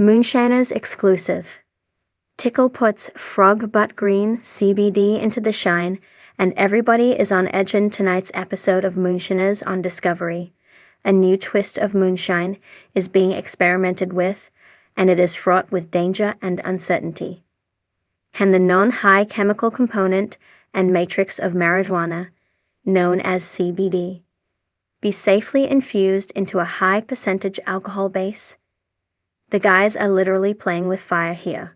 Moonshiners exclusive. Tickle puts frog butt green CBD into the shine, and everybody is on edge in tonight's episode of Moonshiners on Discovery. A new twist of moonshine is being experimented with, and it is fraught with danger and uncertainty. Can the non-high chemical component and matrix of marijuana, known as CBD, be safely infused into a high percentage alcohol base? The guys are literally playing with fire here.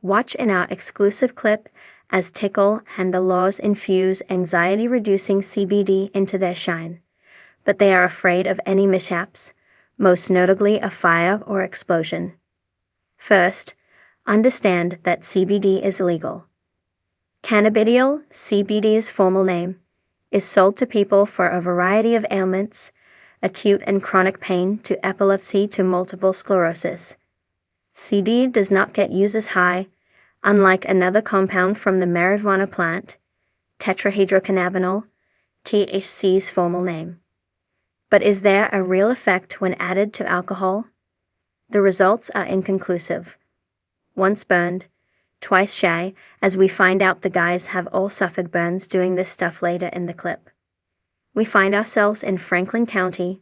Watch in our exclusive clip as Tickle and the Laws infuse anxiety-reducing CBD into their shine, but they are afraid of any mishaps, most notably a fire or explosion. First, understand that CBD is legal. Cannabidiol, CBD's formal name, is sold to people for a variety of ailments, acute and chronic pain to epilepsy to multiple sclerosis. CBD does not get used as high, unlike another compound from the marijuana plant, tetrahydrocannabinol, THC's formal name. But is there a real effect when added to alcohol? The results are inconclusive. Once burned, twice shy, as we find out the guys have all suffered burns doing this stuff later in the clip. We find ourselves in Franklin County,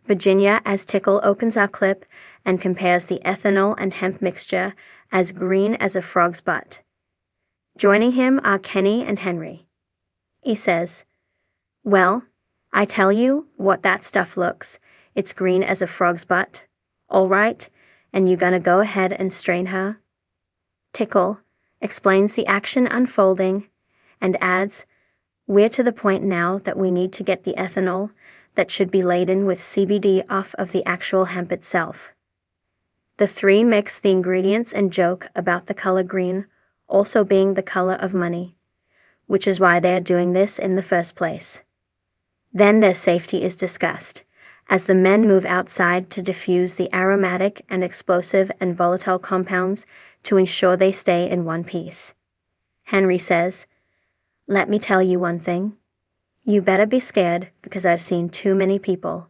Virginia, as Tickle opens our clip and compares the ethanol and hemp mixture as green as a frog's butt. Joining him are Kenny and Henry. He says, "Well, I tell you what that stuff looks. It's green as a frog's butt. All right, and you gonna go ahead and strain her?" Tickle explains the action unfolding and adds, "We're to the point now that we need to get the ethanol that should be laden with CBD off of the actual hemp itself." The three mix the ingredients and joke about the color green also being the color of money, which is why they are doing this in the first place. Then their safety is discussed, as the men move outside to diffuse the aromatic and explosive and volatile compounds to ensure they stay in one piece. Henry says, "Let me tell you one thing. You better be scared, because I've seen too many people.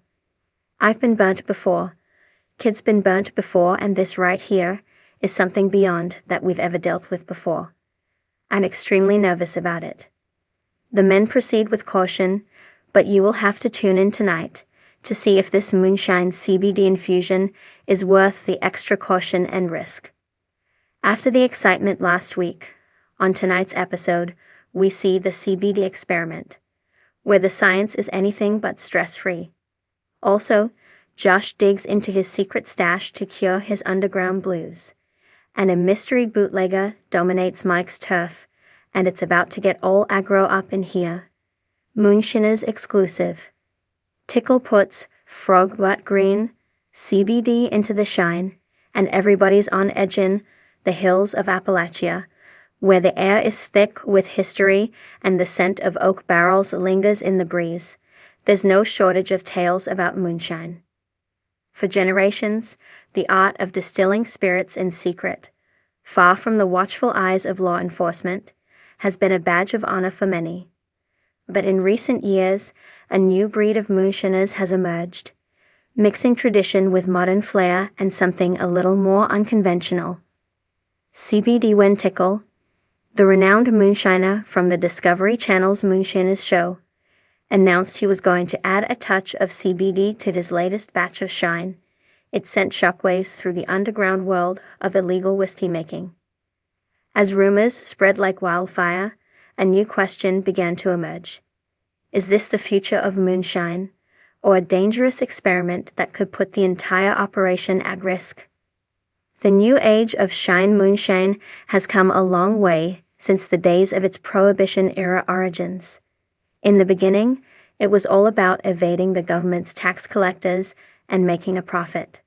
I've been burnt before. Kids been burnt before, and this right here is something beyond that we've ever dealt with before. I'm extremely nervous about it." The men proceed with caution, but you will have to tune in tonight to see if this moonshine CBD infusion is worth the extra caution and risk. After the excitement last week, on tonight's episode, we see the CBD experiment, where the science is anything but stress-free. Also, Josh digs into his secret stash to cure his underground blues, and a mystery bootlegger dominates Mike's turf, and it's about to get all aggro up in here. Moonshiners exclusive. Tickle puts frog butt green CBD into the shine, and everybody's on edge in the hills of Appalachia, where the air is thick with history and the scent of oak barrels lingers in the breeze. There's no shortage of tales about moonshine. For generations, the art of distilling spirits in secret, far from the watchful eyes of law enforcement, has been a badge of honor for many. But in recent years, a new breed of moonshiners has emerged, mixing tradition with modern flair and something a little more unconventional. CBD when Tickle, the renowned moonshiner from the Discovery Channel's Moonshiners show, announced he was going to add a touch of CBD to his latest batch of shine, it sent shockwaves through the underground world of illegal whiskey making. As rumors spread like wildfire, a new question began to emerge. Is this the future of moonshine, or a dangerous experiment that could put the entire operation at risk? The new age of shine moonshine has come a long way since the days of its Prohibition-era origins. In the beginning, it was all about evading the government's tax collectors and making a profit.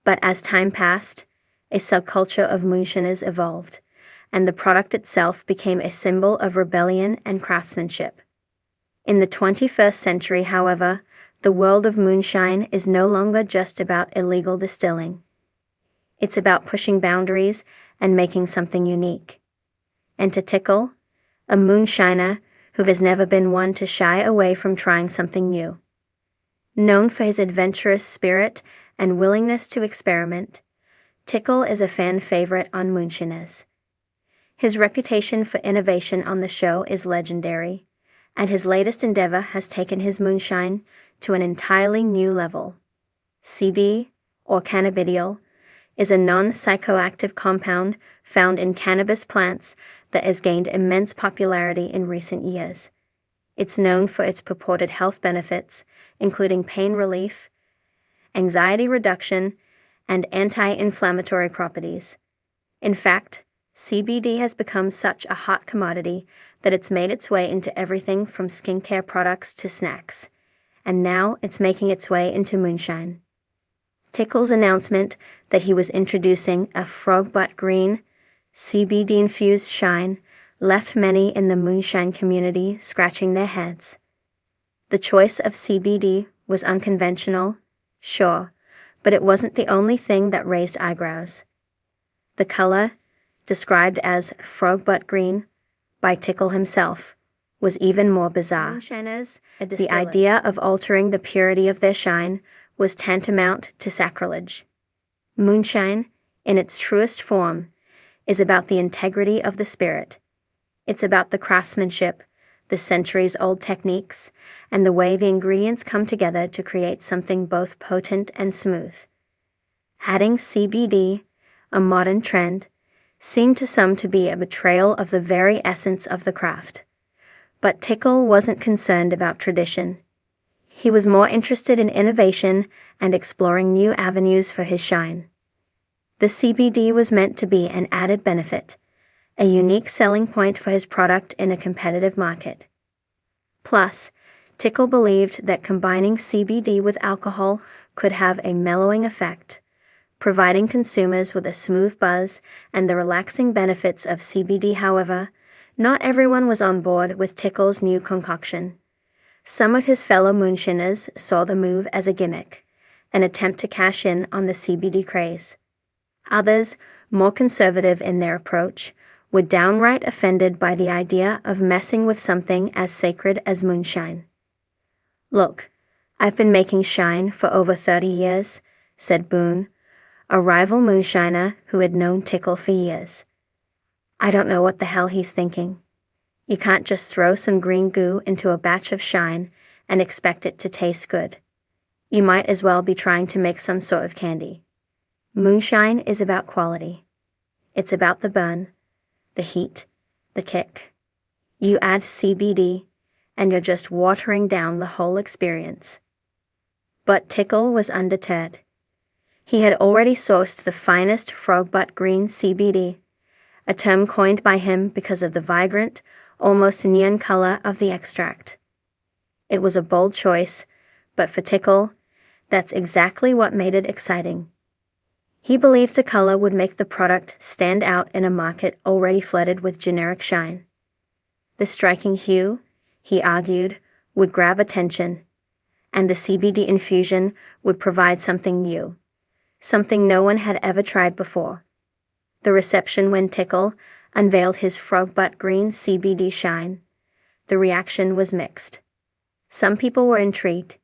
But as time passed, a subculture of moonshiners evolved, and the product itself became a symbol of rebellion and craftsmanship. In the 21st century, however, the world of moonshine is no longer just about illegal distilling. It's about pushing boundaries and making something unique. And to Tickle, a moonshiner who has never been one to shy away from trying something new. Known for his adventurous spirit and willingness to experiment, Tickle is a fan favorite on Moonshiners. His reputation for innovation on the show is legendary, and his latest endeavor has taken his moonshine to an entirely new level. CB, or cannabidiol, is a non-psychoactive compound found in cannabis plants that has gained immense popularity in recent years. It's known for its purported health benefits, including pain relief, anxiety reduction, and anti-inflammatory properties. In fact, CBD has become such a hot commodity that it's made its way into everything from skincare products to snacks, and now it's making its way into moonshine. Tickle's announcement that he was introducing a frog butt green, CBD-infused shine left many in the moonshine community scratching their heads. The choice of CBD was unconventional, sure, but it wasn't the only thing that raised eyebrows. The color, described as frog butt green by Tickle himself, was even more bizarre. The idea of altering the purity of their shine was tantamount to sacrilege. Moonshine, in its truest form, is about the integrity of the spirit. It's about the craftsmanship, the centuries-old techniques, and the way the ingredients come together to create something both potent and smooth. Adding CBD, a modern trend, seemed to some to be a betrayal of the very essence of the craft. But Tickle wasn't concerned about tradition. He was more interested in innovation and exploring new avenues for his shine. The CBD was meant to be an added benefit, a unique selling point for his product in a competitive market. Plus, Tickle believed that combining CBD with alcohol could have a mellowing effect, providing consumers with a smooth buzz and the relaxing benefits of CBD. However, not everyone was on board with Tickle's new concoction. Some of his fellow moonshiners saw the move as a gimmick, an attempt to cash in on the CBD craze. Others, more conservative in their approach, were downright offended by the idea of messing with something as sacred as moonshine. "Look, I've been making shine for over 30 years, said Boone, a rival moonshiner who had known Tickle for years. "I don't know what the hell he's thinking. You can't just throw some green goo into a batch of shine and expect it to taste good. You might as well be trying to make some sort of candy. Moonshine is about quality. It's about the burn, the heat, the kick. You add CBD, and you're just watering down the whole experience." But Tickle was undeterred. He had already sourced the finest frog butt green CBD, a term coined by him because of the vibrant, almost neon color of the extract. It was a bold choice, but for Tickle, that's exactly what made it exciting. He believed the color would make the product stand out in a market already flooded with generic shine. The striking hue, he argued, would grab attention, and the CBD infusion would provide something new, something no one had ever tried before. The reception when Tickle unveiled his frog butt green CBD shine, the reaction was mixed. Some people were intrigued,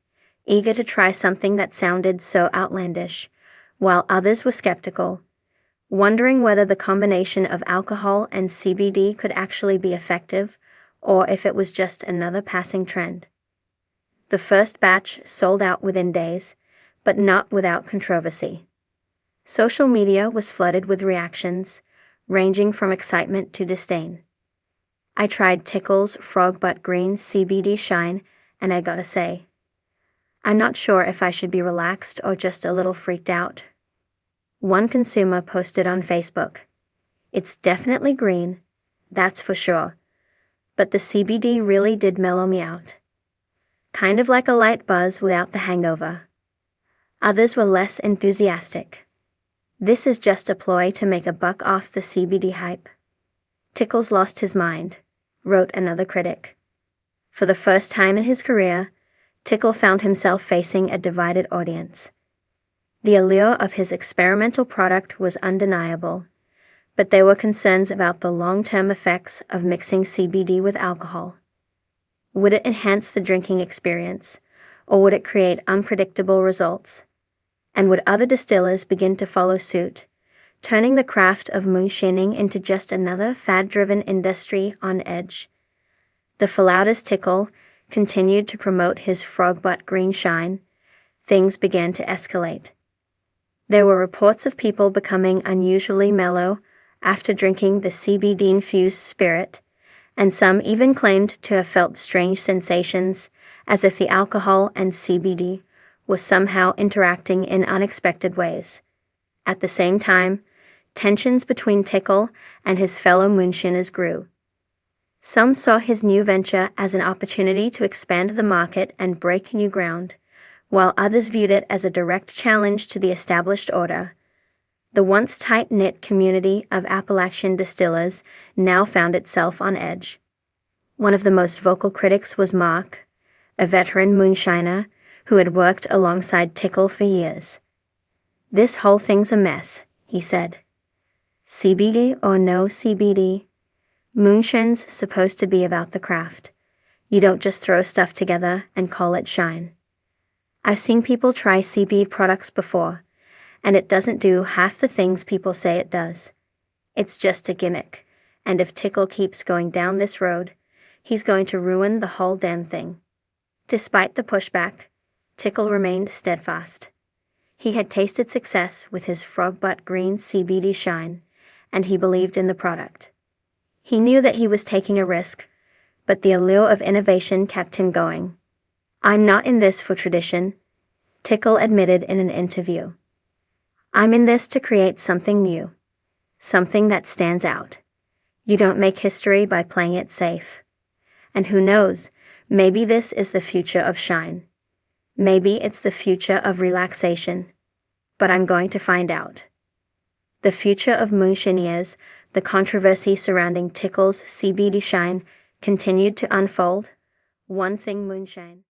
eager to try something that sounded so outlandish, while others were skeptical, wondering whether the combination of alcohol and CBD could actually be effective, or if it was just another passing trend. The first batch sold out within days, but not without controversy. Social media was flooded with reactions, ranging from excitement to disdain. I tried Tickle's frog butt green CBD shine, and I gotta say, I'm not sure if I should be relaxed or just a little freaked out. One consumer posted on Facebook, "It's definitely green, that's for sure, but the CBD really did mellow me out. Kind of like a light buzz without the hangover." Others were less enthusiastic. "This is just a ploy to make a buck off the CBD hype. Tickle's lost his mind," wrote another critic. For the first time in his career, Tickle found himself facing a divided audience. The allure of his experimental product was undeniable, but there were concerns about the long-term effects of mixing CBD with alcohol. Would it enhance the drinking experience, or would it create unpredictable results? And would other distillers begin to follow suit, turning the craft of moonshining into just another fad-driven industry on edge. The Fallouta's Tickle continued to promote his frog butt green shine. Things began to escalate. There were reports of people becoming unusually mellow after drinking the CBD-infused spirit, and some even claimed to have felt strange sensations, as if the alcohol and CBD was somehow interacting in unexpected ways. At the same time, tensions between Tickle and his fellow moonshiners grew. Some saw his new venture as an opportunity to expand the market and break new ground, while others viewed it as a direct challenge to the established order. The once tight-knit community of Appalachian distillers now found itself on edge. One of the most vocal critics was Mark, a veteran moonshiner who had worked alongside Tickle for years. "This whole thing's a mess," he said. "CBD or no CBD, moonshine's supposed to be about the craft. You don't just throw stuff together and call it shine. I've seen people try CBD products before, and it doesn't do half the things people say it does. It's just a gimmick, and if Tickle keeps going down this road, he's going to ruin the whole damn thing." Despite the pushback, Tickle remained steadfast. He had tasted success with his frog butt green CBD shine, and he believed in the product. He knew that he was taking a risk, but the allure of innovation kept him going. "I'm not in this for tradition," Tickle admitted in an interview. "I'm in this to create something new, something that stands out. You don't make history by playing it safe. And who knows, maybe this is the future of shine. Maybe it's the future of relaxation. But I'm going to find out." The future of Moonshiners, the controversy surrounding Tickle's CBD shine, continued to unfold. One thing moonshine.